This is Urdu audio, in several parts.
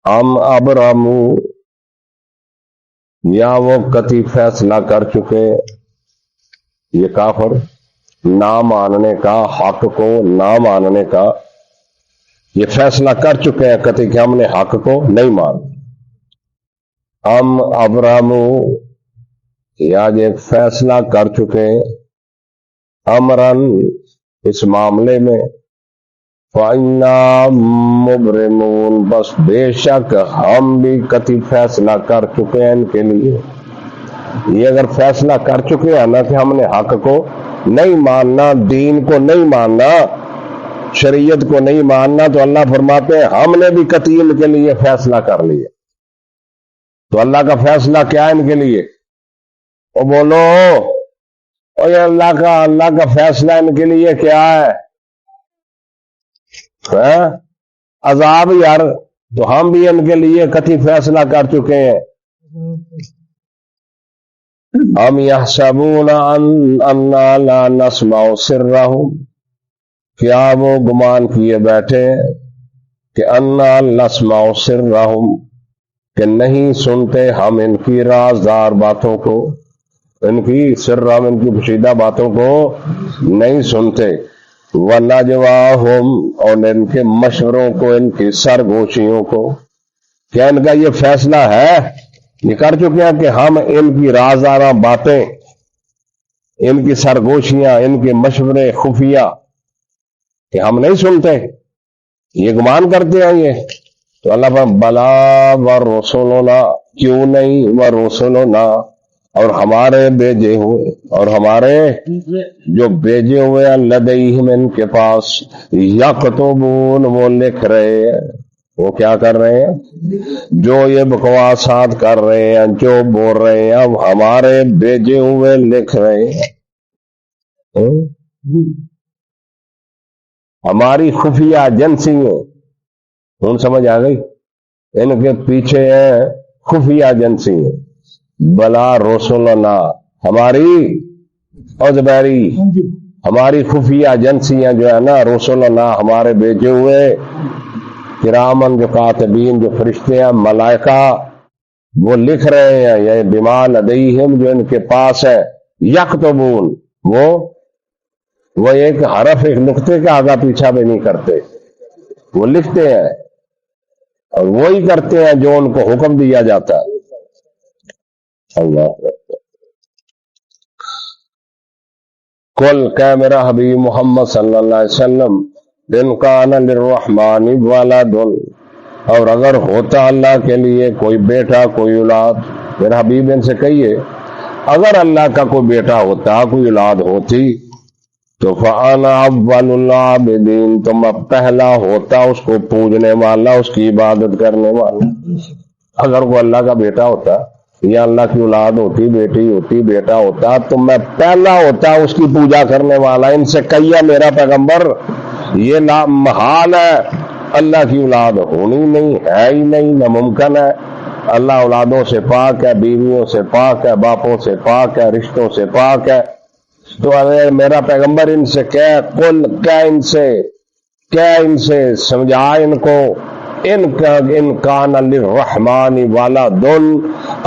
ام ابرمو، یا وہ قطعی فیصلہ کر چکے، یہ کافر نہ ماننے کا، حق کو نہ ماننے کا یہ فیصلہ کر چکے ہیں قطعی کہ ہم نے حق کو نہیں مانا۔ ام ابرمو، یا یہ فیصلہ کر چکے امرن اس معاملے میں، فَإِنَّا مُبْرِمُونَ، بس بے شک ہم بھی قطعی فیصلہ کر چکے ہیں ان کے لیے۔ یہ اگر فیصلہ کر چکے ہیں نا کہ ہم نے حق کو نہیں ماننا، دین کو نہیں ماننا، شریعت کو نہیں ماننا، تو اللہ فرماتے ہیں ہم نے بھی قطعی ان کے لیے فیصلہ کر لیا۔ تو اللہ کا فیصلہ کیا ہے ان کے لیے؟ وہ بولو، اور یہ اللہ کا فیصلہ ان کے لیے کیا ہے؟ عذاب یار، تو ہم بھی ان کے لیے قطعی فیصلہ کر چکے ہیں۔ ہم یحسبون انا لا نسمع سرهم، کیا وہ گمان کیے بیٹھے کہ انا نسمع سرهم، کہ نہیں سنتے ہم ان کی رازدار باتوں کو، ان کی سرہم، ان کی پوشیدہ باتوں کو نہیں سنتے، وَنَجْوَاهُمْ، اور ان کے مشوروں کو، ان کی سرگوشیوں کو۔ کیا ان کا یہ فیصلہ ہے؟ یہ کر چکے ہیں کہ ہم ان کی رازدار باتیں، ان کی سرگوشیاں، ان کے مشورے خفیہ کہ ہم نہیں سنتے، یہ گمان کرتے ہیں یہ۔ تو اللہ پر بلا ورسلنا، کیوں نہیں، ورسلنا، اور ہمارے بھیجے ہوئے، اور ہمارے جو بھیجے ہوئے ہیں، لدیہم ان کے پاس، یکتبون، وہ لکھ رہے ہیں، وہ کیا کر رہے ہیں؟ جو یہ بکواسات کر رہے ہیں، جو بول رہے ہیں، اب ہمارے بھیجے ہوئے لکھ رہے ہیں۔ ہماری خفیہ ایجنسیوں، ہوں سمجھ آ گئی؟ ان کے پیچھے ہیں خفیہ ایجنسیوں۔ بلا رسولنا، ہماری ازبیری، ہماری خفیہ ایجنسیاں جو ہے نا، رسولنا، ہمارے بھیجے ہوئے، کرامن، جو کاتبین، جو فرشتے ہیں، ملائکہ، وہ لکھ رہے ہیں، یہ بما لدیہم، جو ان کے پاس ہے، یکتبون، وہ ایک حرف، ایک نقطے کا آگا پیچھا بھی نہیں کرتے، وہ لکھتے ہیں، اور وہی کرتے ہیں جو ان کو حکم دیا جاتا ہے۔ اللہ کل، کہ میرا حبیب محمد صلی اللہ علیہ وسلم، ان کان للرحمن ولد، اور اگر ہوتا اللہ کے لیے کوئی بیٹا، کوئی اولاد، میرا حبیب ان سے کہیے اگر اللہ کا کوئی بیٹا ہوتا، کوئی اولاد ہوتی، تو فانا اول العابدین، تو میں پہلا ہوتا اس کو پوجنے والا، اس کی عبادت کرنے والا۔ اگر وہ اللہ کا بیٹا ہوتا یا اللہ کی اولاد ہوتی، بیٹی ہوتی، بیٹا ہوتا، تو میں پہلا ہوتا اس کی پوجا کرنے والا۔ ان سے کہیا میرا پیغمبر، یہ محال ہے، اللہ کی اولاد ہونی نہیں، ہے ہی نہیں، ناممکن ہے۔ اللہ اولادوں سے پاک ہے، بیویوں سے پاک ہے، باپوں سے پاک ہے، رشتوں سے پاک ہے۔ تو اگر میرا پیغمبر ان سے قل، کیا ان سے سمجھا ان کو، ان کان للرحمن ولد،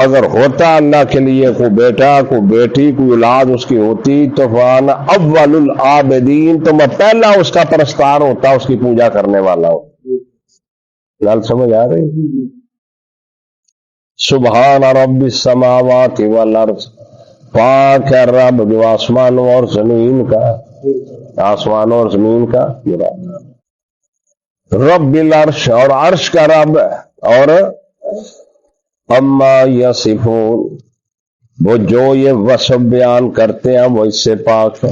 اگر ہوتا اللہ کے لیے کوئی بیٹا، کوئی بیٹی، کوئی اولاد اس کی ہوتی، تو فانا اول العابدین، تو میں پہلا اس کا پرستار ہوتا، اس کی پوجا کرنے والا ہوں۔ لال سمجھ آ رہی؟ سبحان رب السماوات والارض، پاک ہے رب جو آسمانوں اور زمین کا، آسمانوں اور زمین کا رب العرش، اور عرش کا رب، اور اما یصفون، وہ جو یہ وصف بیان کرتے ہیں وہ اس سے پاک ہے۔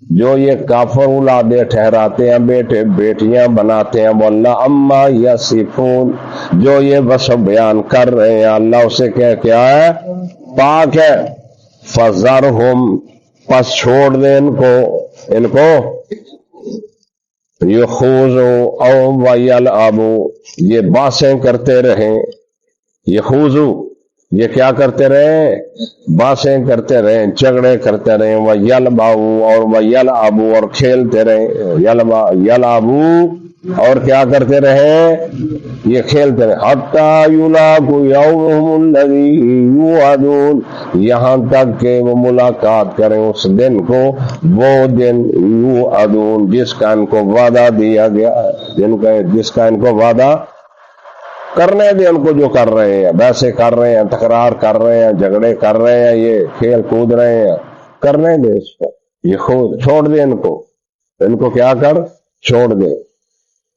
جو یہ کافر اولادیں ٹھہراتے ہیں، بیٹے بیٹیاں بناتے ہیں، وہ اللہ اما یصفون، جو یہ وصف بیان کر رہے ہیں اللہ اسے کیا ہے؟ پاک ہے۔ فذرہم، پس چھوڑ دے ان کو یخوضوا او ویلعبوا، یہ باتیں کرتے رہیں، یخوضوا، یہ کیا کرتے رہیں؟ باتیں کرتے رہیں، جھگڑے کرتے رہیں، ویلعبوا، اور ویلعبوا، اور کھیلتے رہیں، یلعبوا اور کیا کرتے رہے؟ یہ کھیلتے رہے حتی یلاقوا یومہم الذی یوعدون، یہاں تک کہ وہ ملاقات کریں اس دن کو، وہ دن یوعدون جس کا ان کو وعدہ دیا گیا، جس کا ان کو وعدہ کرنے دے، ان کو جو کر رہے ہیں، ویسے کر رہے ہیں، تکرار کر رہے ہیں، جھگڑے کر رہے ہیں، یہ کھیل کود رہے ہیں، کرنے دے اس کو، یہ خود چھوڑ دے ان کو کیا کر چھوڑ دے۔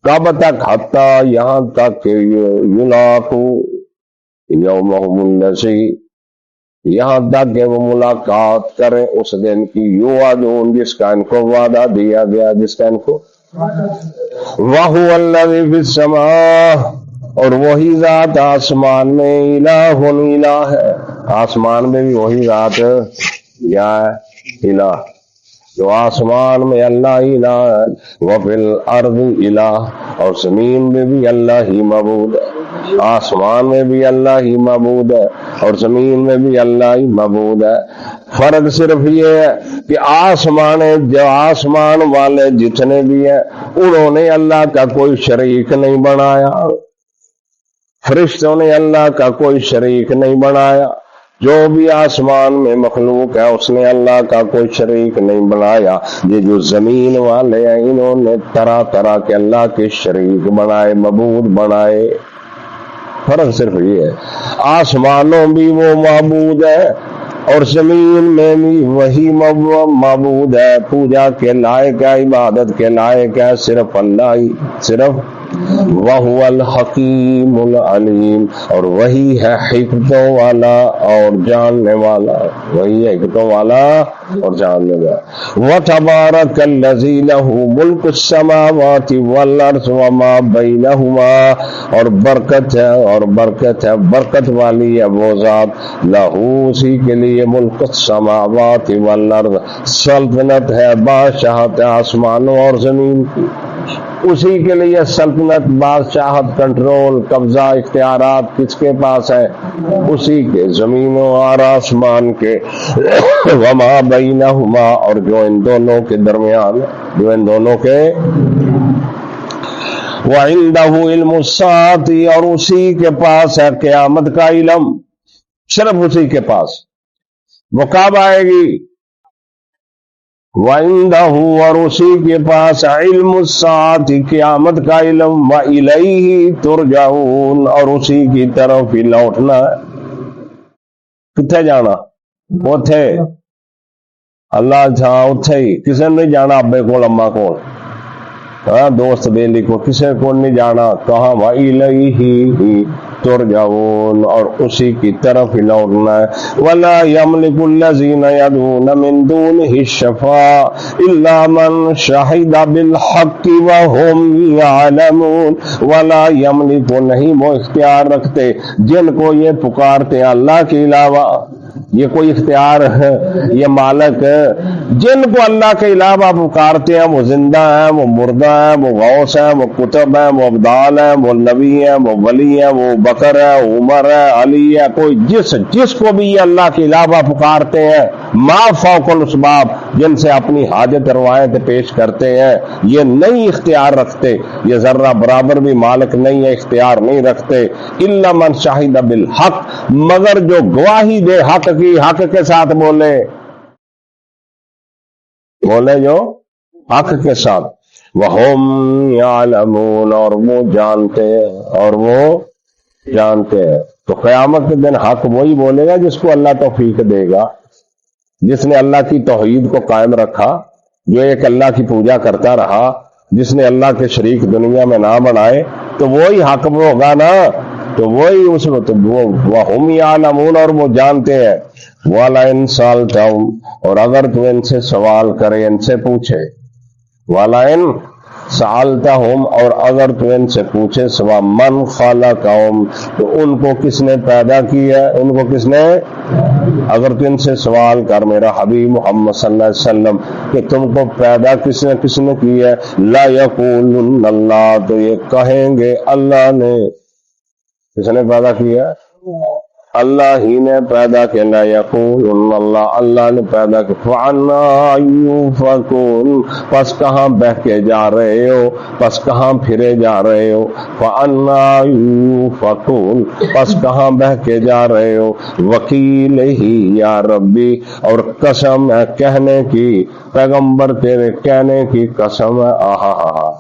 کب تک؟ حتی یہاں تک کہ یلاقوا یومہم الذی، یہاں تک کہ وہ ملاقات کریں اس دن کی، یوعدون جس کا ان کو وعدہ دیا گیا، جس کا ان کو وَهُوَ الَّذِي فِي السَّمَاءِ، اور وہی ذات آسمان میں الہ الہ ہے، آسمان میں بھی وہی ذات یا الہ، جو آسمان میں اللہ الہ ہے، وَفِي الْأَرْضِ الہ، اور زمین میں بھی اللہ ہی معبود ہے، آسمان میں بھی اللہ ہی معبود ہے اور زمین میں بھی اللہ ہی معبود ہے۔ فرق صرف یہ ہے کہ جو آسمان والے جتنے بھی ہیں انہوں نے اللہ کا کوئی شریک نہیں بنایا، فرشتوں نے اللہ کا کوئی شریک نہیں بنایا، جو بھی آسمان میں مخلوق ہے اس نے اللہ کا کوئی شریک نہیں بنایا۔ یہ جو زمین والے ہیں انہوں نے طرح طرح کے اللہ کے شریک بنائے، معبود بنائے۔ فرق صرف یہ ہے، آسمانوں بھی وہ معبود ہے اور زمین میں بھی وہی معبود ہے، پوجا کے لائق ہے، عبادت کے لائق ہے صرف اللہ ہی، صرف وَهُوَ الْحَكِيمُ الْعَلِيمُ، اور وہی ہے حکمتوں والا اور جاننے والا، وہی ہے حکمتوں والا اور جاننے والا۔ وَتَبَارَكَ الَّذِي لَهُ مُلْكُ السَّمَاوَاتِ وَالْأَرْضِ وَمَا بَيْنَهُمَا، اور برکت ہے، برکت والی ہے وہ ذات، لہو اسی کے لیے ملک السماوات والارض، سلطنت ہے، بادشاہت ہے آسمانوں اور زمین کی، اسی کے لیے سلطنت، بادشاہت، کنٹرول، قبضہ، اختیارات کس کے پاس ہے؟ اسی کے، زمینوں اور آسمان کے، وما بینہما، اور جو ان دونوں کے درمیان، جو ان دونوں کے، وعنده علم الساعة، اور اسی کے پاس ہے قیامت کا علم، صرف اسی کے پاس، وہ کب آئے گی؟ وعنده، اور اسی کے پاس علم الساعة، قیامت کا علم، وإلیہ ترجعون، اور اسی کی طرف ہی لوٹنا ہے۔ کتنے جانا؟ اوتھے اللہ جہاں اوتھے ہی، کسی نے نہیں جانا ابے کو اما کو، ہاں دوست بیلی کو، کسی کو نہیں جانا، کہاں؟ وإلیہ ترجعون، اور اسی کی طرف ہی لوٹنا ہے۔ ولا يملك الذين يدعون من دونه الشفاعة الا من شهد بالحق وهم يعلمون، ولا يملك، نہیں وہ اختیار رکھتے جن کو یہ پکارتے ہیں اللہ کے علاوہ، یہ کوئی اختیار ہے، یہ مالک ہے، جن کو اللہ کے علاوہ پکارتے ہیں وہ زندہ ہیں، وہ مردہ ہیں، وہ غوث ہیں، وہ کتب ہیں، وہ ابدال ہیں، وہ نبی ہیں، وہ ولی ہیں، وہ بکر ہے، عمر ہے، علی ہے، کوئی جس کو بھی یہ اللہ کے علاوہ پکارتے ہیں، ما فوق الاسباب، جن سے اپنی حاجت روایت پیش کرتے ہیں، یہ نہیں اختیار رکھتے، یہ ذرہ برابر بھی مالک نہیں ہے، اختیار نہیں رکھتے، الا من شہد بالحق، مگر جو گواہی دے حق کی، حق کے ساتھ بولے جو حق کے ساتھ، وَهُمْ يَعْلَمُونَ، اور وہ جانتے ہیں، تو قیامت کے دن حق وہی بولے گا جس کو اللہ توفیق دے گا، جس نے اللہ کی توحید کو قائم رکھا، جو ایک اللہ کی پوجا کرتا رہا، جس نے اللہ کے شریک دنیا میں نہ بنائے، تو وہی حق ہوگا نا، تو وہی اس میں، تو وَهُمْ يَعْلَمُونَ، اور وہ جانتے ہیں، وَلَئِن سَأَلْتَهُمْ، اور اگر تو ان سے سوال کرے، ان سے پوچھے، وَلَئِن سَأَلْتَهُمْ، اور اگر تو ان سے پوچھے، سوا من خلقهم، تو ان کو کس نے پیدا کیا، ان کو کس نے، اگر تو ان سے سوال کر میرا حبیب محمد صلی اللہ علیہ وسلم کہ تم کو پیدا کس نے کیا ہے، لا یقولن اللہ، تو یہ کہیں گے اللہ نے، کس نے پیدا کیا؟ اللہ ہی نے پیدا کیا، لا یقولن اللہ، اللہ نے پیدا کیا، فَعَنَّا یُؤْفَکُونَ، پس کہاں بہ کے جا رہے ہو، پس کہاں پھرے جا رہے ہو، فَعَنَّا یُؤْفَکُونَ، پس کہاں بہ کے جا رہے ہو، وکیل ہی یا ربی، اور قسم ہے کہنے کی، پیغمبر تیرے کہنے کی قسم ہے، آہا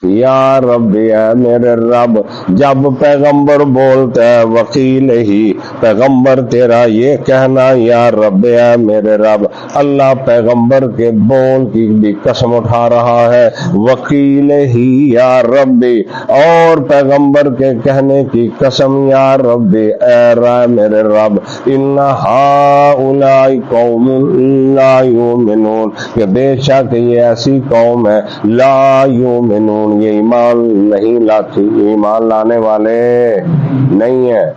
یا رب اے میرے رب، جب پیغمبر بولتا ہے وکیل ہی، پیغمبر تیرا یہ کہنا یا رب اے میرے رب، اللہ پیغمبر کے بول کی بھی قسم اٹھا رہا ہے، وکیل ہی یا رب، اور پیغمبر کے کہنے کی قسم یا رب اے میرے رب، ان ہؤلاء قوم لا یؤمنون، کہ بے شک یہ ایسی قوم ہے لا یؤمنون، یہ ایمان نہیں لاتی، ایمان لانے والے نہیں ہیں،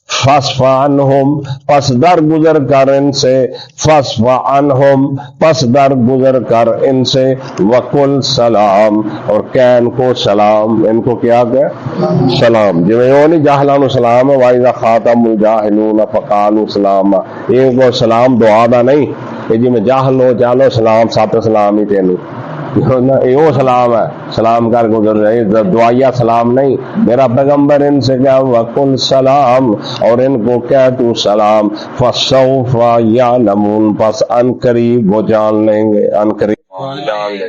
فاصفح عنہم، پس در گزر کر ان سے، فاصفح عنہم، پس در گزر کر ان سے، وقل سلام، اور کہہ ان کو سلام، ان کو کیا کہ سلام، جو نہیں جاہلان سلام ہے، وَإِذَا خَاطَبَهُمُ الْجَاهِلُونَ فَقَالُوا سَلَامًا، یہ کو سلام دعا دا نہیں کہ جی میں جاہل ہو چالو سلام سات سلام ہی تینوں، یہ سلام ہے، سلام کر گزر رہے، دعائیا سلام نہیں، میرا پیغمبر ان سے کیا وقل سلام، اور ان کو کہہ تو سلام، فسوف یعلمون، پس ان قریب وہ جان لیں گے، ان قریب جان لیں گے۔